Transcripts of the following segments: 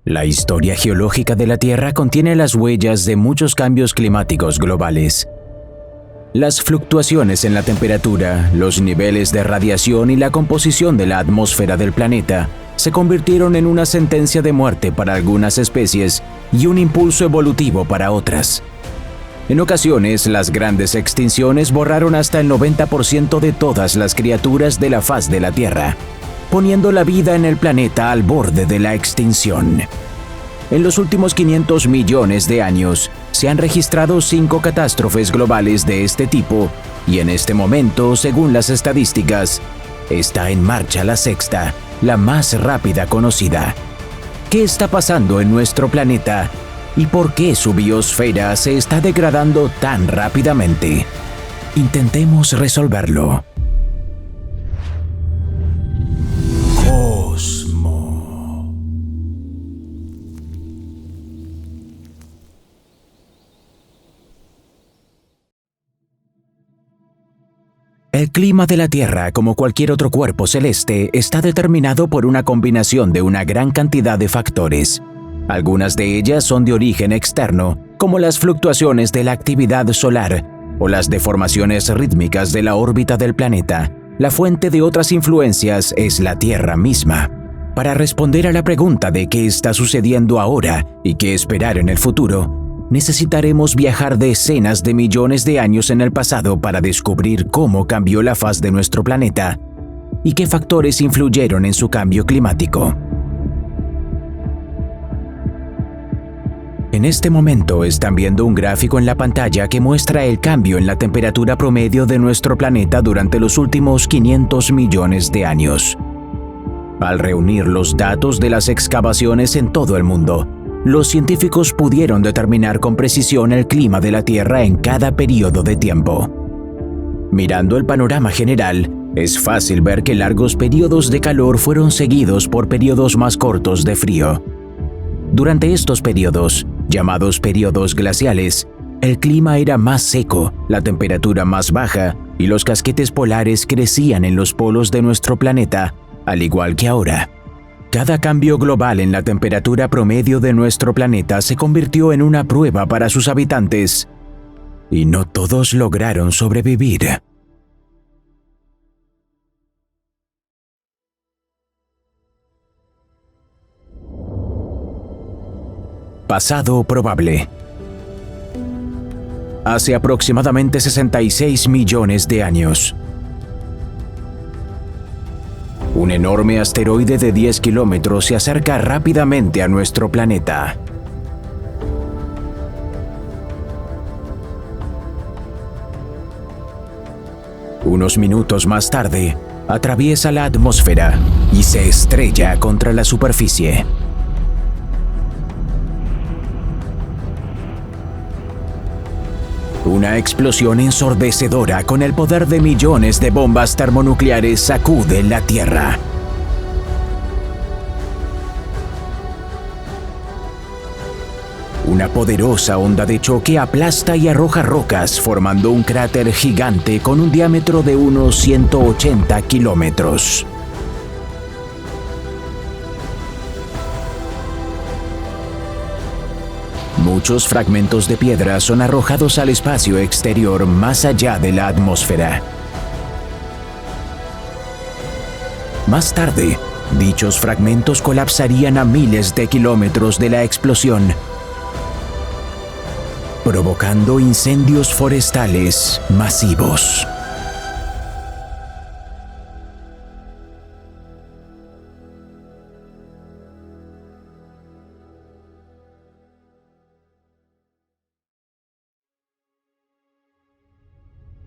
La historia geológica de la Tierra contiene las huellas de muchos cambios climáticos globales. Las fluctuaciones en la temperatura, los niveles de radiación y la composición de la atmósfera del planeta se convirtieron en una sentencia de muerte para algunas especies y un impulso evolutivo para otras. En ocasiones, las grandes extinciones borraron hasta el 90% de todas las criaturas de la faz de la Tierra, poniendo la vida en el planeta al borde de la extinción. En los últimos 500 millones de años, se han registrado 5 catástrofes globales de este tipo, y en este momento, según las estadísticas, está en marcha la sexta, la más rápida conocida. ¿Qué está pasando en nuestro planeta? ¿Y por qué su biosfera se está degradando tan rápidamente? Intentemos resolverlo. Cosmo. El clima de la Tierra, como cualquier otro cuerpo celeste, está determinado por una combinación de una gran cantidad de factores. Algunas de ellas son de origen externo, como las fluctuaciones de la actividad solar o las deformaciones rítmicas de la órbita del planeta. La fuente de otras influencias es la Tierra misma. Para responder a la pregunta de qué está sucediendo ahora y qué esperar en el futuro, necesitaremos viajar decenas de millones de años en el pasado para descubrir cómo cambió la faz de nuestro planeta y qué factores influyeron en su cambio climático. En este momento están viendo un gráfico en la pantalla que muestra el cambio en la temperatura promedio de nuestro planeta durante los últimos 500 millones de años. Al reunir los datos de las excavaciones en todo el mundo, los científicos pudieron determinar con precisión el clima de la Tierra en cada periodo de tiempo. Mirando el panorama general, es fácil ver que largos periodos de calor fueron seguidos por periodos más cortos de frío. Durante estos periodos, llamados periodos glaciales, el clima era más seco, la temperatura más baja y los casquetes polares crecían en los polos de nuestro planeta, al igual que ahora. Cada cambio global en la temperatura promedio de nuestro planeta se convirtió en una prueba para sus habitantes, y no todos lograron sobrevivir. Pasado probable. Hace aproximadamente 66 millones de años. Un enorme asteroide de 10 kilómetros se acerca rápidamente a nuestro planeta. Unos minutos más tarde, atraviesa la atmósfera y se estrella contra la superficie. Una explosión ensordecedora con el poder de millones de bombas termonucleares sacude la Tierra. Una poderosa onda de choque aplasta y arroja rocas, formando un cráter gigante con un diámetro de unos 180 kilómetros. Muchos fragmentos de piedra son arrojados al espacio exterior más allá de la atmósfera. Más tarde, dichos fragmentos colapsarían a miles de kilómetros de la explosión, provocando incendios forestales masivos.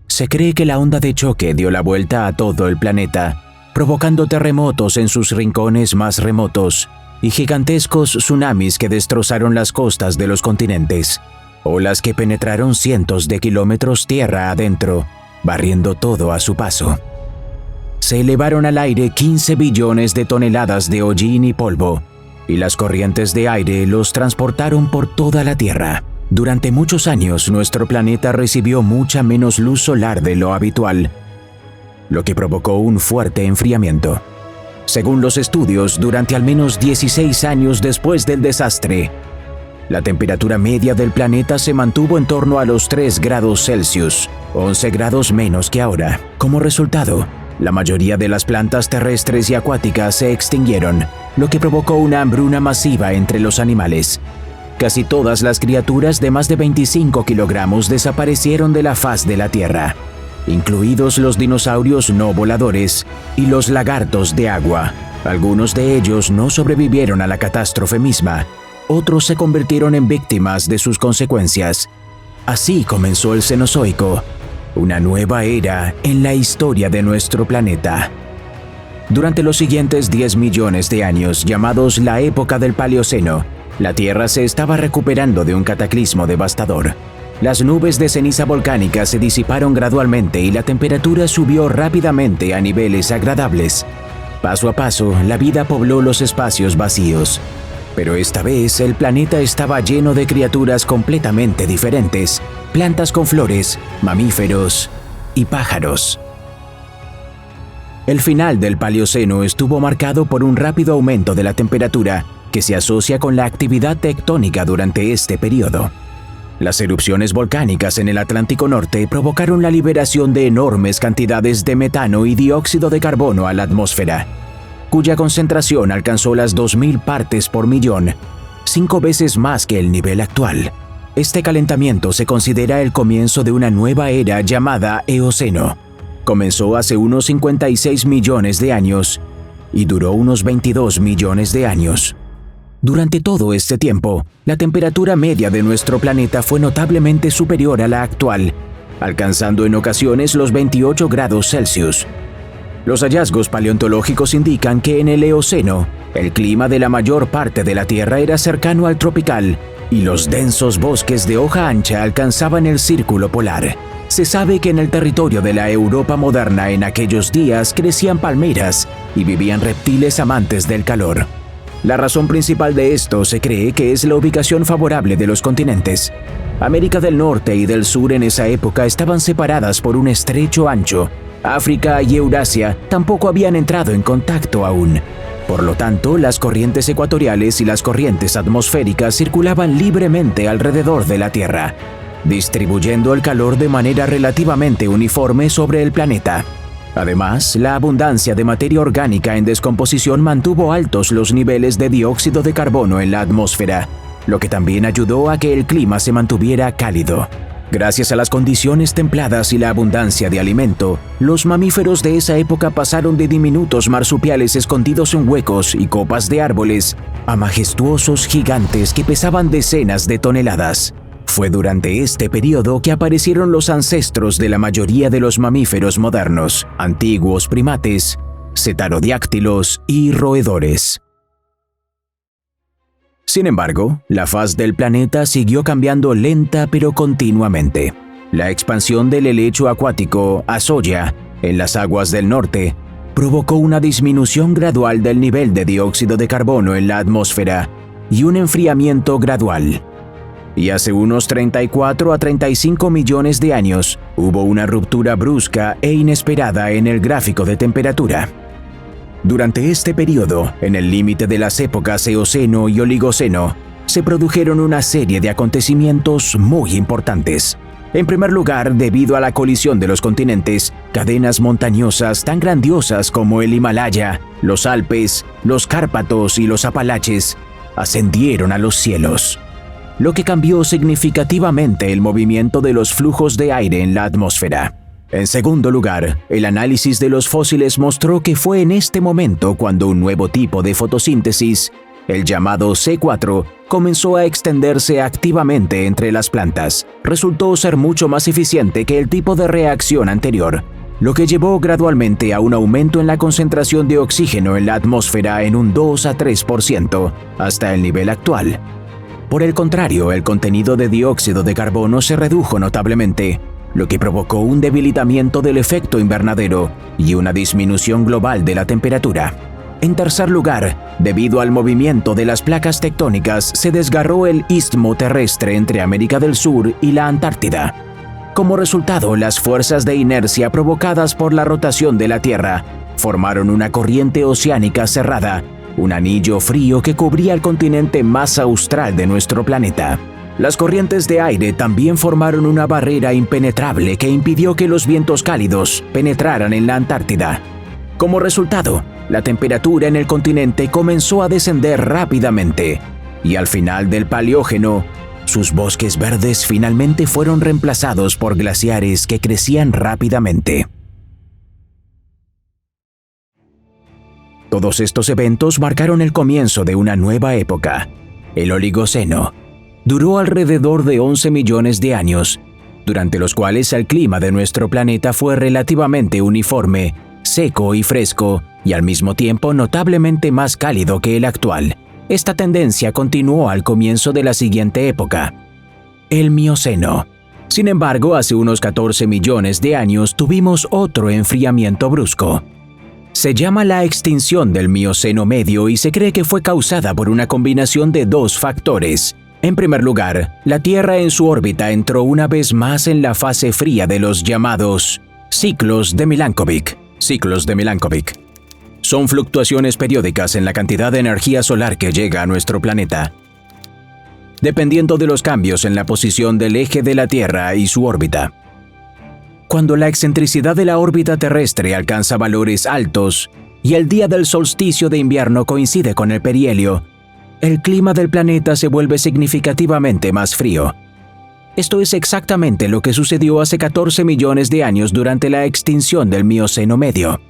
Se cree que la onda de choque dio la vuelta a todo el planeta, provocando terremotos en sus rincones más remotos y gigantescos tsunamis que destrozaron las costas de los continentes, olas que penetraron cientos de kilómetros tierra adentro, barriendo todo a su paso. Se elevaron al aire 15 billones de toneladas de hollín y polvo, y las corrientes de aire los transportaron por toda la Tierra. Durante muchos años, nuestro planeta recibió mucha menos luz solar de lo habitual, lo que provocó un fuerte enfriamiento. Según los estudios, durante al menos 16 años después del desastre, la temperatura media del planeta se mantuvo en torno a los 3 grados Celsius, 11 grados menos que ahora. Como resultado, la mayoría de las plantas terrestres y acuáticas se extinguieron, lo que provocó una hambruna masiva entre los animales. Casi todas las criaturas de más de 25 kilogramos desaparecieron de la faz de la Tierra, incluidos los dinosaurios no voladores y los lagartos de agua. Algunos de ellos no sobrevivieron a la catástrofe misma, otros se convirtieron en víctimas de sus consecuencias. Así comenzó el Cenozoico, una nueva era en la historia de nuestro planeta. Durante los siguientes 10 millones de años, llamados la época del Paleoceno, la Tierra se estaba recuperando de un cataclismo devastador. Las nubes de ceniza volcánica se disiparon gradualmente y la temperatura subió rápidamente a niveles agradables. Paso a paso, la vida pobló los espacios vacíos. Pero esta vez el planeta estaba lleno de criaturas completamente diferentes, plantas con flores, mamíferos y pájaros. El final del Paleoceno estuvo marcado por un rápido aumento de la temperatura que se asocia con la actividad tectónica durante este periodo. Las erupciones volcánicas en el Atlántico Norte provocaron la liberación de enormes cantidades de metano y dióxido de carbono a la atmósfera, cuya concentración alcanzó las 2.000 partes por millón, 5 veces más que el nivel actual. Este calentamiento se considera el comienzo de una nueva era llamada Eoceno. Comenzó hace unos 56 millones de años y duró unos 22 millones de años. Durante todo este tiempo, la temperatura media de nuestro planeta fue notablemente superior a la actual, alcanzando en ocasiones los 28 grados Celsius. Los hallazgos paleontológicos indican que en el Eoceno, el clima de la mayor parte de la Tierra era cercano al tropical y los densos bosques de hoja ancha alcanzaban el círculo polar. Se sabe que en el territorio de la Europa moderna en aquellos días crecían palmeras y vivían reptiles amantes del calor. La razón principal de esto se cree que es la ubicación favorable de los continentes. América del Norte y del Sur en esa época estaban separadas por un estrecho ancho. África y Eurasia tampoco habían entrado en contacto aún. Por lo tanto, las corrientes ecuatoriales y las corrientes atmosféricas circulaban libremente alrededor de la Tierra, distribuyendo el calor de manera relativamente uniforme sobre el planeta. Además, la abundancia de materia orgánica en descomposición mantuvo altos los niveles de dióxido de carbono en la atmósfera, lo que también ayudó a que el clima se mantuviera cálido. Gracias a las condiciones templadas y la abundancia de alimento, los mamíferos de esa época pasaron de diminutos marsupiales escondidos en huecos y copas de árboles a majestuosos gigantes que pesaban decenas de toneladas. Fue durante este periodo que aparecieron los ancestros de la mayoría de los mamíferos modernos, antiguos primates, cetarodáctilos y roedores. Sin embargo, la faz del planeta siguió cambiando lenta pero continuamente. La expansión del helecho acuático Azolla en las aguas del norte provocó una disminución gradual del nivel de dióxido de carbono en la atmósfera y un enfriamiento gradual. Y hace unos 34 a 35 millones de años hubo una ruptura brusca e inesperada en el gráfico de temperatura. Durante este periodo, en el límite de las épocas Eoceno y Oligoceno, se produjeron una serie de acontecimientos muy importantes. En primer lugar, debido a la colisión de los continentes, cadenas montañosas tan grandiosas como el Himalaya, los Alpes, los Cárpatos y los Apalaches ascendieron a los cielos, lo que cambió significativamente el movimiento de los flujos de aire en la atmósfera. En segundo lugar, el análisis de los fósiles mostró que fue en este momento cuando un nuevo tipo de fotosíntesis, el llamado C4, comenzó a extenderse activamente entre las plantas. Resultó ser mucho más eficiente que el tipo de reacción anterior, lo que llevó gradualmente a un aumento en la concentración de oxígeno en la atmósfera en un 2 a 3%, hasta el nivel actual. Por el contrario, el contenido de dióxido de carbono se redujo notablemente, lo que provocó un debilitamiento del efecto invernadero y una disminución global de la temperatura. En tercer lugar, debido al movimiento de las placas tectónicas, se desgarró el istmo terrestre entre América del Sur y la Antártida. Como resultado, las fuerzas de inercia provocadas por la rotación de la Tierra formaron una corriente oceánica cerrada, un anillo frío que cubría el continente más austral de nuestro planeta. Las corrientes de aire también formaron una barrera impenetrable que impidió que los vientos cálidos penetraran en la Antártida. Como resultado, la temperatura en el continente comenzó a descender rápidamente, y al final del Paleógeno, sus bosques verdes finalmente fueron reemplazados por glaciares que crecían rápidamente. Todos estos eventos marcaron el comienzo de una nueva época, el Oligoceno. Duró alrededor de 11 millones de años, durante los cuales el clima de nuestro planeta fue relativamente uniforme, seco y fresco, y al mismo tiempo notablemente más cálido que el actual. Esta tendencia continuó al comienzo de la siguiente época, el Mioceno. Sin embargo, hace unos 14 millones de años tuvimos otro enfriamiento brusco. Se llama la extinción del Mioceno medio y se cree que fue causada por una combinación de dos factores. En primer lugar, la Tierra en su órbita entró una vez más en la fase fría de los llamados ciclos de Milankovitch. Son fluctuaciones periódicas en la cantidad de energía solar que llega a nuestro planeta, dependiendo de los cambios en la posición del eje de la Tierra y su órbita. Cuando la excentricidad de la órbita terrestre alcanza valores altos y el día del solsticio de invierno coincide con el perihelio, el clima del planeta se vuelve significativamente más frío. Esto es exactamente lo que sucedió hace 14 millones de años durante la extinción del Mioceno medio.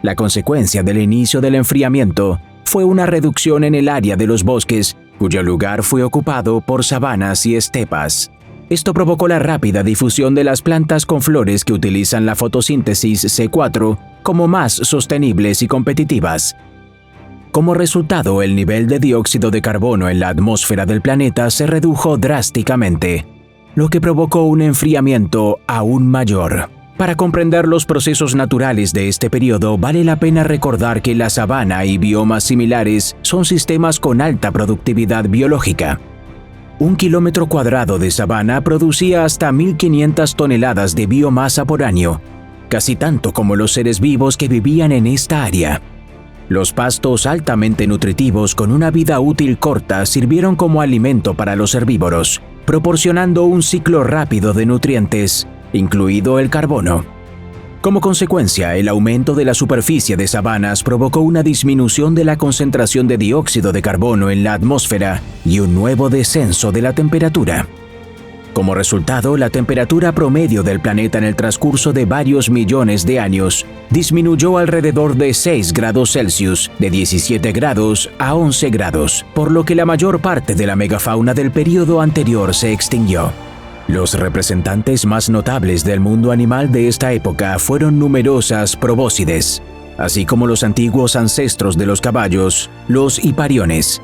La consecuencia del inicio del enfriamiento fue una reducción en el área de los bosques, cuyo lugar fue ocupado por sabanas y estepas. Esto provocó la rápida difusión de las plantas con flores que utilizan la fotosíntesis C4 como más sostenibles y competitivas. Como resultado, el nivel de dióxido de carbono en la atmósfera del planeta se redujo drásticamente, lo que provocó un enfriamiento aún mayor. Para comprender los procesos naturales de este periodo, vale la pena recordar que la sabana y biomas similares son sistemas con alta productividad biológica. 1 kilómetro cuadrado de sabana producía hasta 1.500 toneladas de biomasa por año, casi tanto como los seres vivos que vivían en esta área. Los pastos altamente nutritivos con una vida útil corta sirvieron como alimento para los herbívoros, proporcionando un ciclo rápido de nutrientes, incluido el carbono. Como consecuencia, el aumento de la superficie de sabanas provocó una disminución de la concentración de dióxido de carbono en la atmósfera y un nuevo descenso de la temperatura. Como resultado, la temperatura promedio del planeta en el transcurso de varios millones de años disminuyó alrededor de 6 grados Celsius, de 17 grados a 11 grados, por lo que la mayor parte de la megafauna del período anterior se extinguió. Los representantes más notables del mundo animal de esta época fueron numerosas probóscides, así como los antiguos ancestros de los caballos, los hipariones.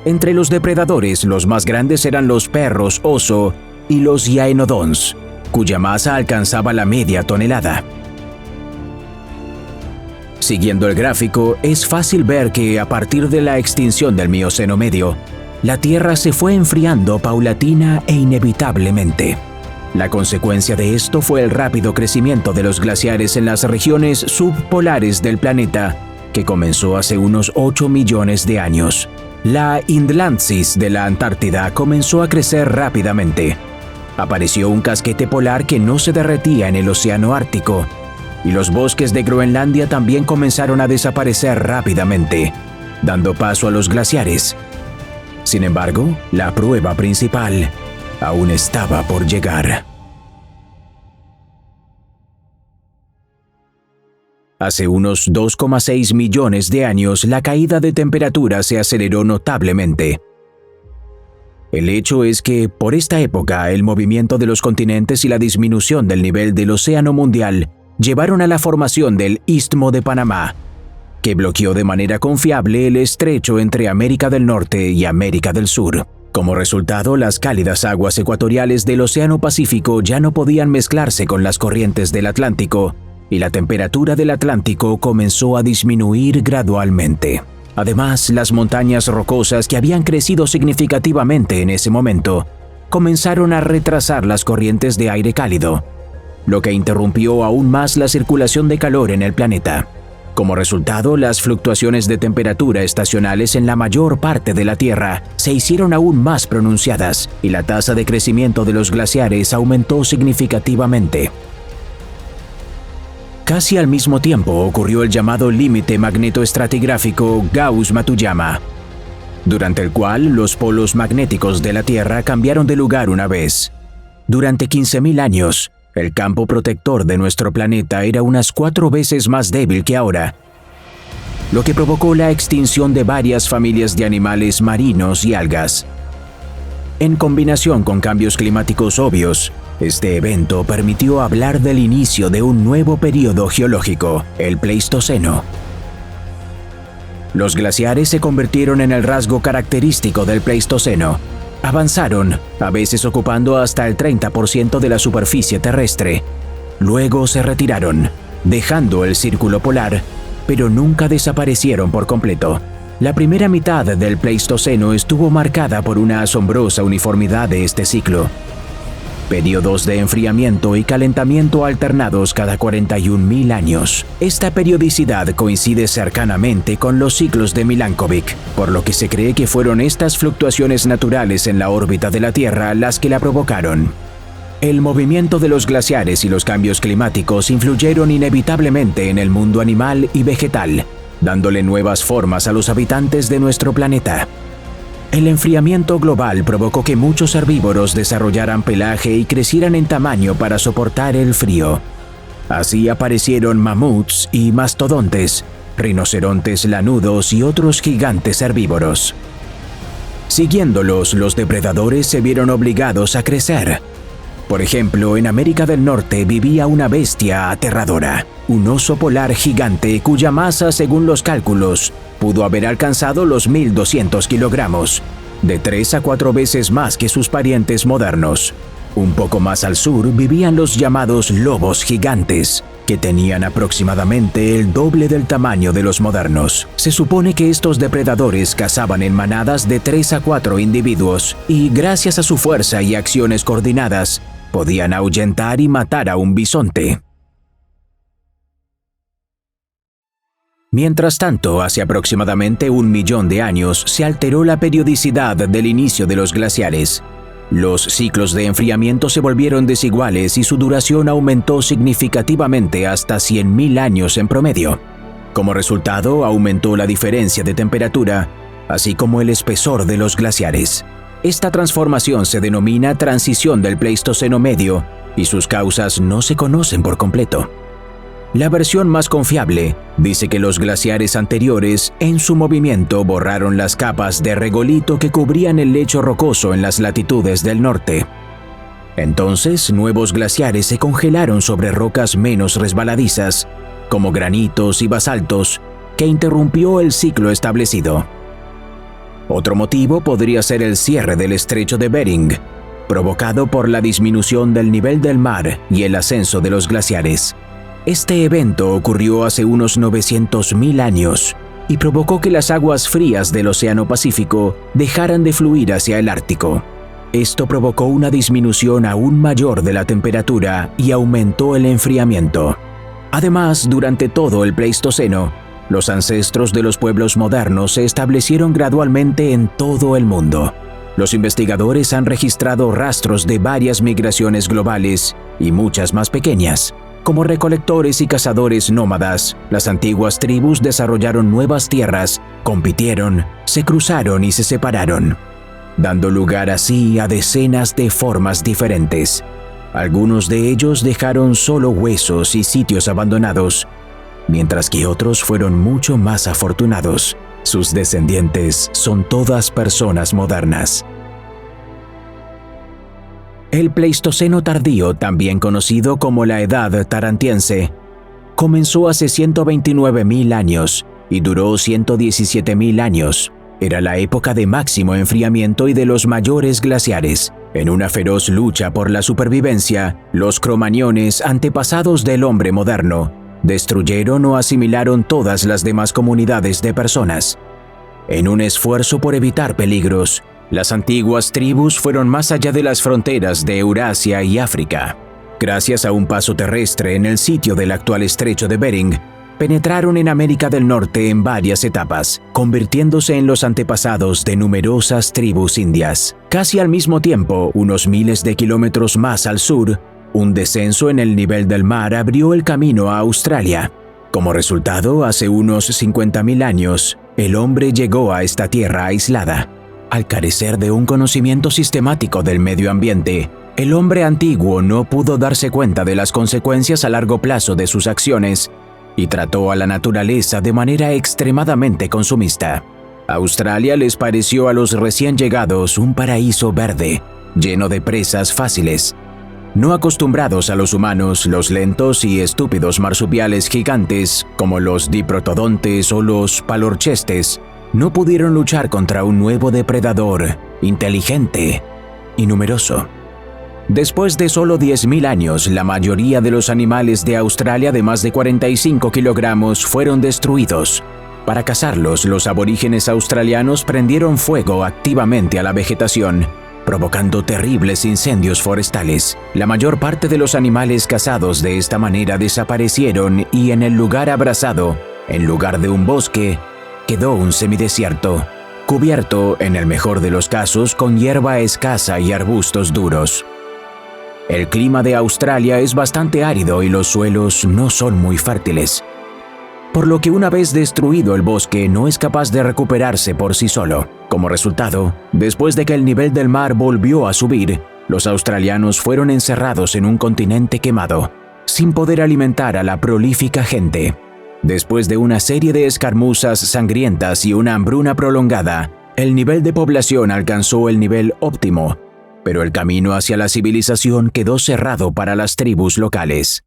Entre los depredadores, los más grandes eran los perros oso y los Yaenodons, cuya masa alcanzaba la media tonelada. Siguiendo el gráfico, es fácil ver que a partir de la extinción del Mioceno medio, la Tierra se fue enfriando paulatina e inevitablemente. La consecuencia de esto fue el rápido crecimiento de los glaciares en las regiones subpolares del planeta, que comenzó hace unos 8 millones de años. La Inlandsis de la Antártida comenzó a crecer rápidamente. Apareció un casquete polar que no se derretía en el océano Ártico, y los bosques de Groenlandia también comenzaron a desaparecer rápidamente, dando paso a los glaciares. Sin embargo, la prueba principal aún estaba por llegar. Hace unos 2,6 millones de años, la caída de temperatura se aceleró notablemente. El hecho es que, por esta época, el movimiento de los continentes y la disminución del nivel del océano mundial llevaron a la formación del Istmo de Panamá, que bloqueó de manera confiable el estrecho entre América del Norte y América del Sur. Como resultado, las cálidas aguas ecuatoriales del Océano Pacífico ya no podían mezclarse con las corrientes del Atlántico, y la temperatura del Atlántico comenzó a disminuir gradualmente. Además, las montañas rocosas que habían crecido significativamente en ese momento comenzaron a retrasar las corrientes de aire cálido. lo que interrumpió aún más la circulación de calor en el planeta. Como resultado, las fluctuaciones de temperatura estacionales en la mayor parte de la Tierra se hicieron aún más pronunciadas y la tasa de crecimiento de los glaciares aumentó significativamente. Casi al mismo tiempo ocurrió el llamado límite magnetoestratigráfico Gauss-Matuyama, durante el cual los polos magnéticos de la Tierra cambiaron de lugar una vez. Durante 15.000 años, el campo protector de nuestro planeta era unas 4 veces más débil que ahora, lo que provocó la extinción de varias familias de animales marinos y algas. En combinación con cambios climáticos obvios, este evento permitió hablar del inicio de un nuevo período geológico, el Pleistoceno. Los glaciares se convirtieron en el rasgo característico del Pleistoceno. Avanzaron, a veces ocupando hasta el 30% de la superficie terrestre. Luego se retiraron, dejando el círculo polar, pero nunca desaparecieron por completo. La primera mitad del Pleistoceno estuvo marcada por una asombrosa uniformidad de este ciclo. Periodos de enfriamiento y calentamiento alternados cada 41.000 años. Esta periodicidad coincide cercanamente con los ciclos de Milankovic, por lo que se cree que fueron estas fluctuaciones naturales en la órbita de la Tierra las que la provocaron. El movimiento de los glaciares y los cambios climáticos influyeron inevitablemente en el mundo animal y vegetal, dándole nuevas formas a los habitantes de nuestro planeta. El enfriamiento global provocó que muchos herbívoros desarrollaran pelaje y crecieran en tamaño para soportar el frío. Así aparecieron mamuts y mastodontes, rinocerontes lanudos y otros gigantes herbívoros. Siguiéndolos, los depredadores se vieron obligados a crecer. Por ejemplo, en América del Norte vivía una bestia aterradora, un oso polar gigante cuya masa, según los cálculos, pudo haber alcanzado los 1.200 kilogramos, de 3 a 4 veces más que sus parientes modernos. Un poco más al sur vivían los llamados lobos gigantes, que tenían aproximadamente el doble del tamaño de los modernos. Se supone que estos depredadores cazaban en manadas de 3 a 4 individuos y, gracias a su fuerza y acciones coordinadas, podían ahuyentar y matar a un bisonte. Mientras tanto, hace aproximadamente 1 millón de años se alteró la periodicidad del inicio de los glaciares. Los ciclos de enfriamiento se volvieron desiguales y su duración aumentó significativamente hasta 100.000 años en promedio. Como resultado, aumentó la diferencia de temperatura, así como el espesor de los glaciares. Esta transformación se denomina transición del Pleistoceno medio y sus causas no se conocen por completo. La versión más confiable dice que los glaciares anteriores, en su movimiento, borraron las capas de regolito que cubrían el lecho rocoso en las latitudes del norte. Entonces, nuevos glaciares se congelaron sobre rocas menos resbaladizas, como granitos y basaltos, que interrumpió el ciclo establecido. Otro motivo podría ser el cierre del estrecho de Bering, provocado por la disminución del nivel del mar y el ascenso de los glaciares. Este evento ocurrió hace unos 900.000 años y provocó que las aguas frías del Océano Pacífico dejaran de fluir hacia el Ártico. Esto provocó una disminución aún mayor de la temperatura y aumentó el enfriamiento. Además, durante todo el Pleistoceno, los ancestros de los pueblos modernos se establecieron gradualmente en todo el mundo. Los investigadores han registrado rastros de varias migraciones globales y muchas más pequeñas. Como recolectores y cazadores nómadas, las antiguas tribus desarrollaron nuevas tierras, compitieron, se cruzaron y se separaron, dando lugar así a decenas de formas diferentes. Algunos de ellos dejaron solo huesos y sitios abandonados, mientras que otros fueron mucho más afortunados. Sus descendientes son todas personas modernas. El Pleistoceno tardío, también conocido como la Edad Tarantiense, comenzó hace 129.000 años y duró 117.000 años. Era la época de máximo enfriamiento y de los mayores glaciares. En una feroz lucha por la supervivencia, los cromañones, antepasados del hombre moderno, destruyeron o asimilaron todas las demás comunidades de personas. En un esfuerzo por evitar peligros, las antiguas tribus fueron más allá de las fronteras de Eurasia y África. Gracias a un paso terrestre en el sitio del actual estrecho de Bering, penetraron en América del Norte en varias etapas, convirtiéndose en los antepasados de numerosas tribus indias. Casi al mismo tiempo, unos miles de kilómetros más al sur, un descenso en el nivel del mar abrió el camino a Australia. Como resultado, hace unos 50.000 años, el hombre llegó a esta tierra aislada. Al carecer de un conocimiento sistemático del medio ambiente, el hombre antiguo no pudo darse cuenta de las consecuencias a largo plazo de sus acciones y trató a la naturaleza de manera extremadamente consumista. Australia les pareció a los recién llegados un paraíso verde, lleno de presas fáciles. No acostumbrados a los humanos, los lentos y estúpidos marsupiales gigantes, como los diprotodontes o los palorchestes, no pudieron luchar contra un nuevo depredador, inteligente y numeroso. Después de solo 10.000 años, la mayoría de los animales de Australia de más de 45 kilogramos fueron destruidos. Para cazarlos, los aborígenes australianos prendieron fuego activamente a la vegetación, provocando terribles incendios forestales. La mayor parte de los animales cazados de esta manera desaparecieron y en el lugar abrasado, en lugar de un bosque, quedó un semidesierto, cubierto, en el mejor de los casos, con hierba escasa y arbustos duros. El clima de Australia es bastante árido y los suelos no son muy fértiles, por lo que una vez destruido el bosque no es capaz de recuperarse por sí solo. Como resultado, después de que el nivel del mar volvió a subir, los australianos fueron encerrados en un continente quemado, sin poder alimentar a la prolífica gente. Después de una serie de escaramuzas sangrientas y una hambruna prolongada, el nivel de población alcanzó el nivel óptimo, pero el camino hacia la civilización quedó cerrado para las tribus locales.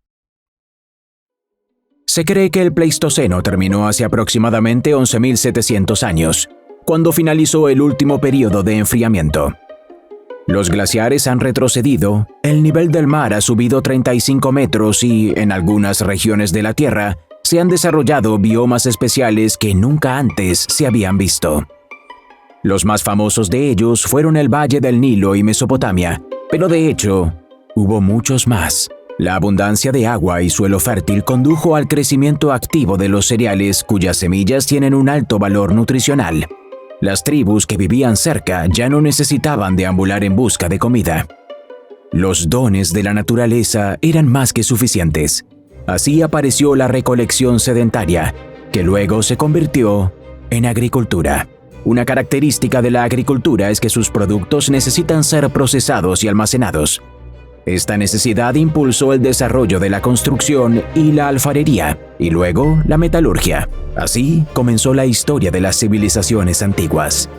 Se cree que el Pleistoceno terminó hace aproximadamente 11.700 años, cuando finalizó el último periodo de enfriamiento. Los glaciares han retrocedido, el nivel del mar ha subido 35 metros y, en algunas regiones de la Tierra, se han desarrollado biomas especiales que nunca antes se habían visto. Los más famosos de ellos fueron el Valle del Nilo y Mesopotamia, pero de hecho, hubo muchos más. La abundancia de agua y suelo fértil condujo al crecimiento activo de los cereales cuyas semillas tienen un alto valor nutricional. Las tribus que vivían cerca ya no necesitaban deambular en busca de comida. Los dones de la naturaleza eran más que suficientes. Así apareció la recolección sedentaria, que luego se convirtió en agricultura. Una característica de la agricultura es que sus productos necesitan ser procesados y almacenados. Esta necesidad impulsó el desarrollo de la construcción y la alfarería, y luego la metalurgia. Así comenzó la historia de las civilizaciones antiguas.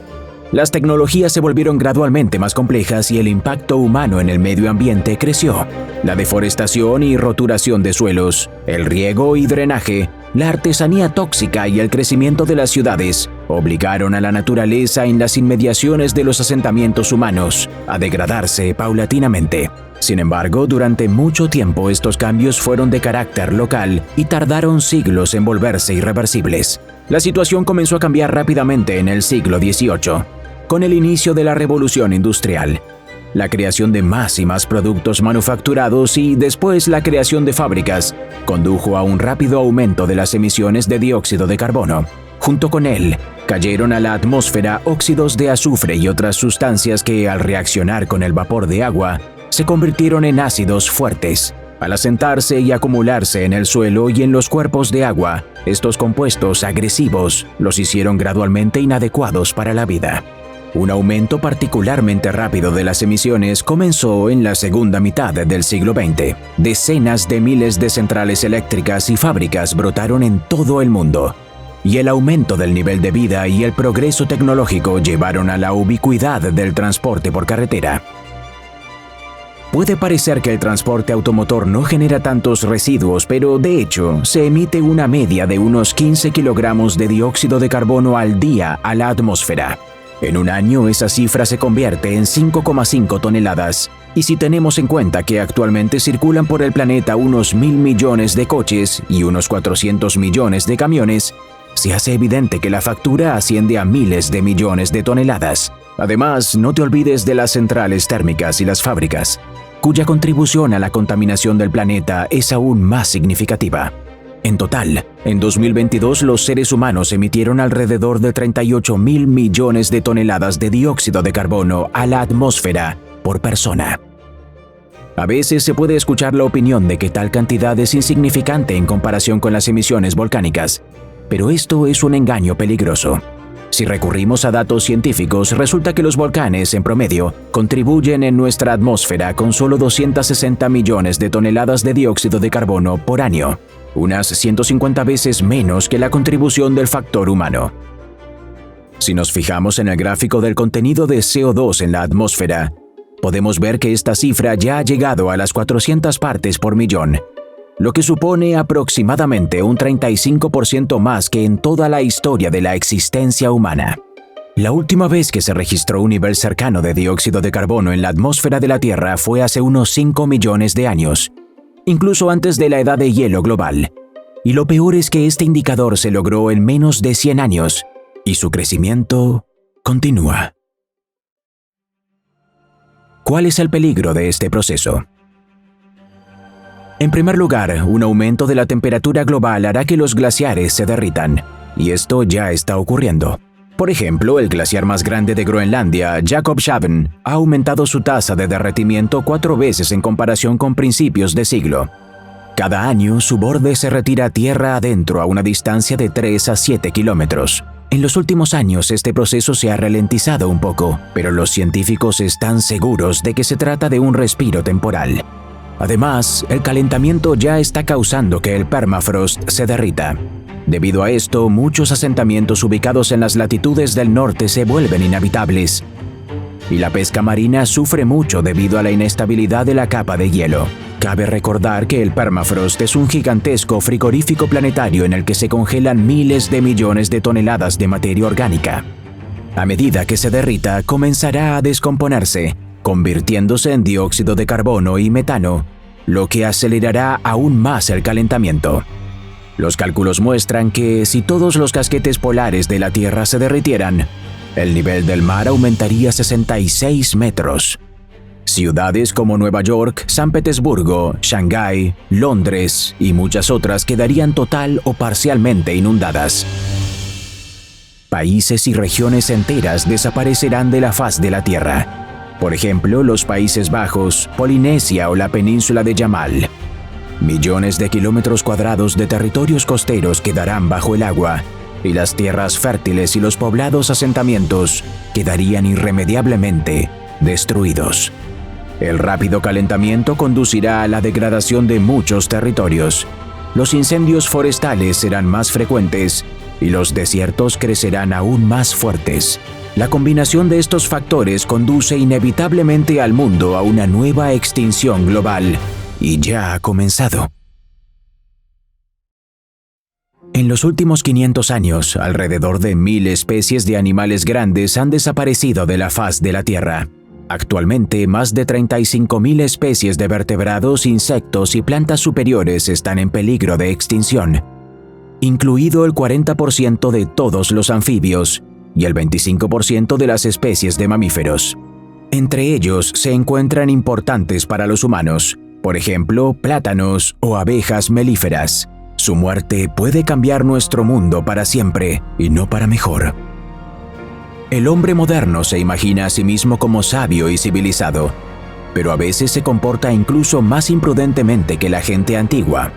Las tecnologías se volvieron gradualmente más complejas y el impacto humano en el medio ambiente creció. La deforestación y roturación de suelos, el riego y drenaje, la artesanía tóxica y el crecimiento de las ciudades obligaron a la naturaleza en las inmediaciones de los asentamientos humanos a degradarse paulatinamente. Sin embargo, durante mucho tiempo estos cambios fueron de carácter local y tardaron siglos en volverse irreversibles. La situación comenzó a cambiar rápidamente en el siglo XVIII, con el inicio de la Revolución Industrial, la creación de más y más productos manufacturados y después la creación de fábricas condujo a un rápido aumento de las emisiones de dióxido de carbono. Junto con él, cayeron a la atmósfera óxidos de azufre y otras sustancias que, al reaccionar con el vapor de agua, se convirtieron en ácidos fuertes. Al asentarse y acumularse en el suelo y en los cuerpos de agua, estos compuestos agresivos los hicieron gradualmente inadecuados para la vida. Un aumento particularmente rápido de las emisiones comenzó en la segunda mitad del siglo XX. Decenas de miles de centrales eléctricas y fábricas brotaron en todo el mundo, y el aumento del nivel de vida y el progreso tecnológico llevaron a la ubicuidad del transporte por carretera. Puede parecer que el transporte automotor no genera tantos residuos, pero de hecho, se emite una media de unos 15 kilogramos de dióxido de carbono al día a la atmósfera. En un año esa cifra se convierte en 5,5 toneladas, y si tenemos en cuenta que actualmente circulan por el planeta unos 1.000 millones de coches y unos 400 millones de camiones, se hace evidente que la factura asciende a miles de millones de toneladas. Además, no te olvides de las centrales térmicas y las fábricas, cuya contribución a la contaminación del planeta es aún más significativa. En total, en 2022 los seres humanos emitieron alrededor de 38.000 millones de toneladas de dióxido de carbono a la atmósfera por persona. A veces se puede escuchar la opinión de que tal cantidad es insignificante en comparación con las emisiones volcánicas, pero esto es un engaño peligroso. Si recurrimos a datos científicos, resulta que los volcanes, en promedio, contribuyen en nuestra atmósfera con solo 260 millones de toneladas de dióxido de carbono por año, unas 150 veces menos que la contribución del factor humano. Si nos fijamos en el gráfico del contenido de CO2 en la atmósfera, podemos ver que esta cifra ya ha llegado a las 400 partes por millón, lo que supone aproximadamente un 35% más que en toda la historia de la existencia humana. La última vez que se registró un nivel cercano de dióxido de carbono en la atmósfera de la Tierra fue hace unos 5 millones de años, incluso antes de la edad de hielo global. Y lo peor es que este indicador se logró en menos de 100 años, y su crecimiento continúa. ¿Cuál es el peligro de este proceso? En primer lugar, un aumento de la temperatura global hará que los glaciares se derritan, y esto ya está ocurriendo. Por ejemplo, el glaciar más grande de Groenlandia, Jakobshavn, ha aumentado su tasa de derretimiento 4 veces en comparación con principios de siglo. Cada año, su borde se retira tierra adentro a una distancia de 3 a 7 kilómetros. En los últimos años, este proceso se ha ralentizado un poco, pero los científicos están seguros de que se trata de un respiro temporal. Además, el calentamiento ya está causando que el permafrost se derrita. Debido a esto, muchos asentamientos ubicados en las latitudes del norte se vuelven inhabitables. Y la pesca marina sufre mucho debido a la inestabilidad de la capa de hielo. Cabe recordar que el permafrost es un gigantesco frigorífico planetario en el que se congelan miles de millones de toneladas de materia orgánica. A medida que se derrita, comenzará a descomponerse, convirtiéndose en dióxido de carbono y metano, lo que acelerará aún más el calentamiento. Los cálculos muestran que si todos los casquetes polares de la Tierra se derritieran, el nivel del mar aumentaría 66 metros. Ciudades como Nueva York, San Petersburgo, Shanghái, Londres y muchas otras quedarían total o parcialmente inundadas. Países y regiones enteras desaparecerán de la faz de la Tierra. Por ejemplo, los Países Bajos, Polinesia o la península de Yamal. Millones de kilómetros cuadrados de territorios costeros quedarán bajo el agua, y las tierras fértiles y los poblados asentamientos quedarían irremediablemente destruidos. El rápido calentamiento conducirá a la degradación de muchos territorios. Los incendios forestales serán más frecuentes y los desiertos crecerán aún más fuertes. La combinación de estos factores conduce inevitablemente al mundo a una nueva extinción global, y ya ha comenzado. En los últimos 500 años, alrededor de 1.000 especies de animales grandes han desaparecido de la faz de la Tierra. Actualmente, más de 35.000 especies de vertebrados, insectos y plantas superiores están en peligro de extinción, incluido el 40% de todos los anfibios y el 25% de las especies de mamíferos. Entre ellos se encuentran importantes para los humanos, por ejemplo, plátanos o abejas melíferas. Su muerte puede cambiar nuestro mundo para siempre y no para mejor. El hombre moderno se imagina a sí mismo como sabio y civilizado, pero a veces se comporta incluso más imprudentemente que la gente antigua.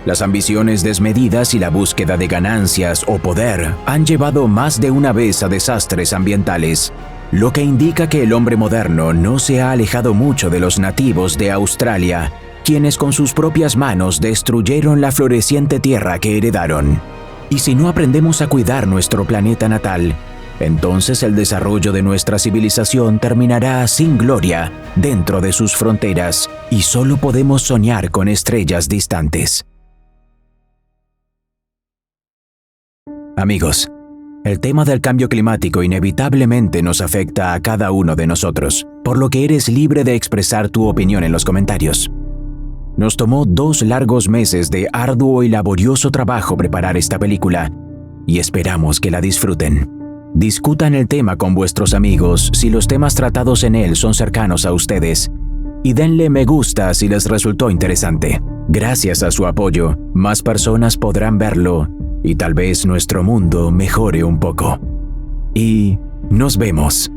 Las ambiciones desmedidas y la búsqueda de ganancias o poder han llevado más de una vez a desastres ambientales, lo que indica que el hombre moderno no se ha alejado mucho de los nativos de Australia, quienes con sus propias manos destruyeron la floreciente tierra que heredaron. Y si no aprendemos a cuidar nuestro planeta natal, entonces el desarrollo de nuestra civilización terminará sin gloria dentro de sus fronteras y solo podemos soñar con estrellas distantes. Amigos, el tema del cambio climático inevitablemente nos afecta a cada uno de nosotros, por lo que eres libre de expresar tu opinión en los comentarios. Nos tomó 2 largos meses de arduo y laborioso trabajo preparar esta película, y esperamos que la disfruten. Discutan el tema con vuestros amigos si los temas tratados en él son cercanos a ustedes, y denle me gusta si les resultó interesante. Gracias a su apoyo, más personas podrán verlo y tal vez nuestro mundo mejore un poco. Y nos vemos.